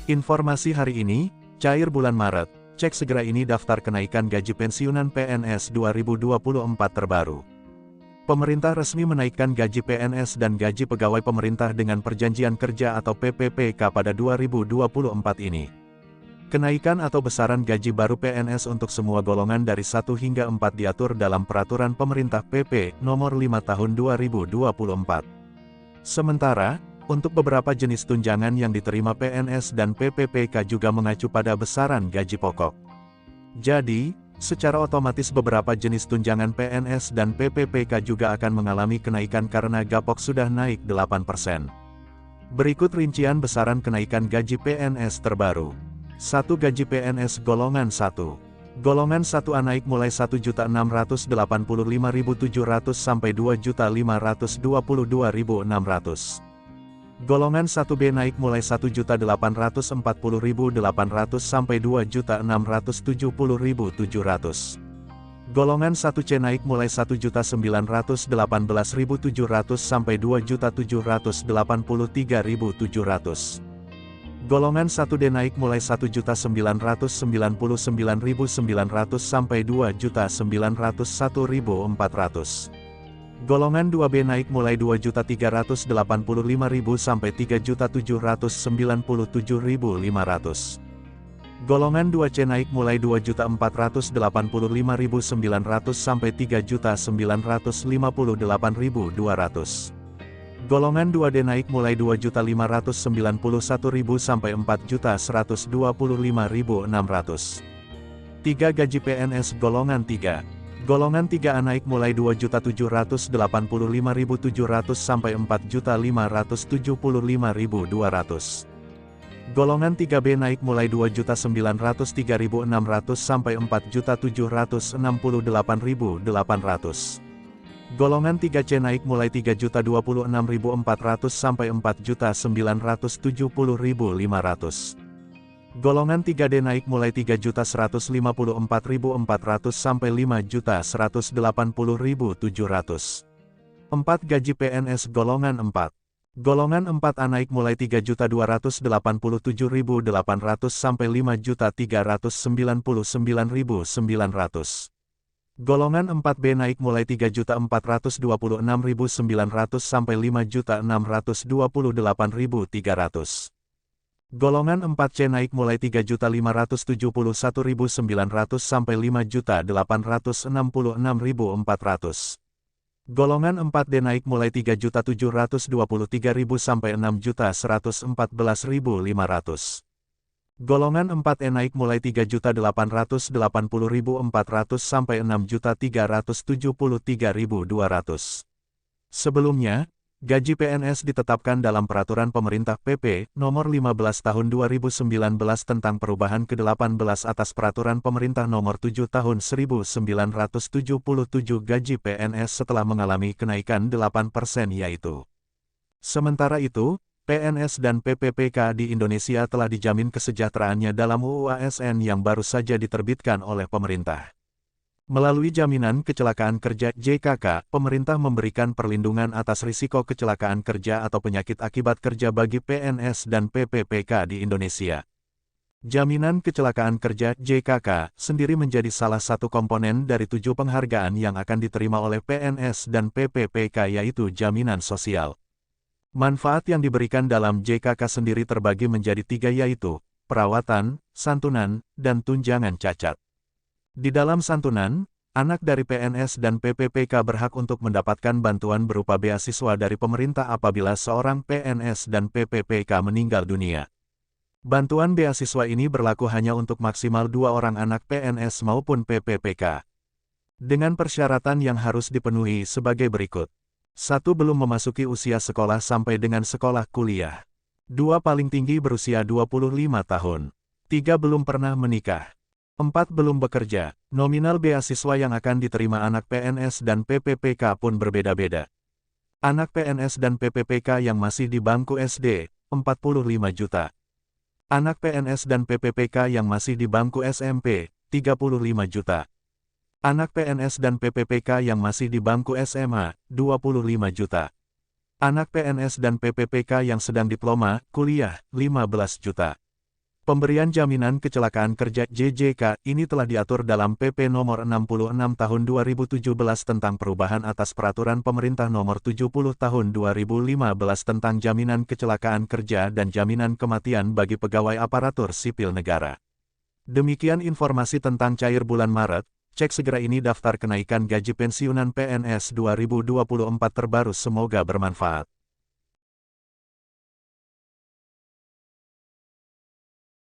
Informasi hari ini, cair bulan Maret, cek segera ini daftar kenaikan gaji pensiunan PNS 2024 terbaru. Pemerintah resmi menaikkan gaji PNS dan gaji pegawai pemerintah dengan perjanjian kerja atau PPPK pada 2024 ini. Kenaikan atau besaran gaji baru PNS untuk semua golongan dari 1 hingga 4 diatur dalam Peraturan Pemerintah PP Nomor 5 Tahun 2024. Sementara, untuk beberapa jenis tunjangan yang diterima PNS dan PPPK juga mengacu pada besaran gaji pokok. Jadi, secara otomatis beberapa jenis tunjangan PNS dan PPPK juga akan mengalami kenaikan karena gapok sudah naik 8%. Berikut rincian besaran kenaikan gaji PNS terbaru. 1. Gaji PNS Golongan 1. Golongan 1A naik mulai Rp1.685.700 sampai Rp2.522.600. Golongan 1B naik mulai Rp1.840.800 sampai Rp2.670.700. Golongan 1C naik mulai Rp1.918.700 sampai Rp2.783.700. Golongan 1D naik mulai Rp1.999.900 sampai Rp2.901.400. Golongan 2B naik mulai Rp2.385.000 sampai Rp3.797.500. Golongan 2C naik mulai Rp2.485.900 sampai Rp3.958.200. Golongan 2D naik mulai Rp2.591.000 sampai Rp4.125.600. 3. Gaji PNS Golongan 3. Golongan 3A naik mulai Rp2.785.700 sampai Rp4.575.200. Golongan 3B naik mulai Rp2.903.600 sampai Rp4.768.800. Golongan 3C naik mulai Rp3.026.400 sampai Rp4.970.500. Golongan 3D naik mulai Rp3.154.400 sampai Rp5.180.700. 4. Gaji PNS Golongan 4. Golongan 4A naik mulai Rp3.287.800 sampai Rp5.399.900. Golongan 4B naik mulai Rp3.426.900 sampai Rp5.628.300. Golongan 4C naik mulai Rp3.571.900 sampai Rp5.866.400. Golongan 4D naik mulai Rp3.723.000 sampai Rp6.114.500. Golongan 4E naik mulai Rp3.880.400 sampai Rp6.373.200. Sebelumnya, gaji PNS ditetapkan dalam Peraturan Pemerintah PP Nomor 15 Tahun 2019 tentang perubahan ke-18 atas Peraturan Pemerintah Nomor 7 Tahun 1977 gaji PNS setelah mengalami kenaikan 8% yaitu. Sementara itu, PNS dan PPPK di Indonesia telah dijamin kesejahteraannya dalam UU ASN yang baru saja diterbitkan oleh pemerintah. Melalui Jaminan Kecelakaan Kerja (JKK), pemerintah memberikan perlindungan atas risiko kecelakaan kerja atau penyakit akibat kerja bagi PNS dan PPPK di Indonesia. Jaminan Kecelakaan Kerja (JKK) sendiri menjadi salah satu komponen dari 7 penghargaan yang akan diterima oleh PNS dan PPPK yaitu jaminan sosial. Manfaat yang diberikan dalam JKK sendiri terbagi menjadi 3 yaitu, perawatan, santunan, dan tunjangan cacat. Di dalam santunan, anak dari PNS dan PPPK berhak untuk mendapatkan bantuan berupa beasiswa dari pemerintah apabila seorang PNS dan PPPK meninggal dunia. Bantuan beasiswa ini berlaku hanya untuk maksimal 2 orang anak PNS maupun PPPK. Dengan persyaratan yang harus dipenuhi sebagai berikut. 1. Belum memasuki usia sekolah sampai dengan sekolah kuliah. 2. Paling tinggi berusia 25 tahun. 3. Belum pernah menikah. 4. Belum bekerja. Nominal beasiswa yang akan diterima anak PNS dan PPPK pun berbeda-beda. Anak PNS dan PPPK yang masih di bangku SD, 45 juta. Anak PNS dan PPPK yang masih di bangku SMP, 35 juta. Anak PNS dan PPPK yang masih di bangku SMA, 25 juta. Anak PNS dan PPPK yang sedang diploma, kuliah, 15 juta. Pemberian jaminan kecelakaan kerja JJK ini telah diatur dalam PP Nomor 66 Tahun 2017 tentang perubahan atas Peraturan Pemerintah Nomor 70 Tahun 2015 tentang jaminan kecelakaan kerja dan jaminan kematian bagi pegawai aparatur sipil negara. Demikian informasi tentang cair bulan Maret. Cek segera ini daftar kenaikan gaji pensiunan PNS 2024 terbaru, semoga bermanfaat.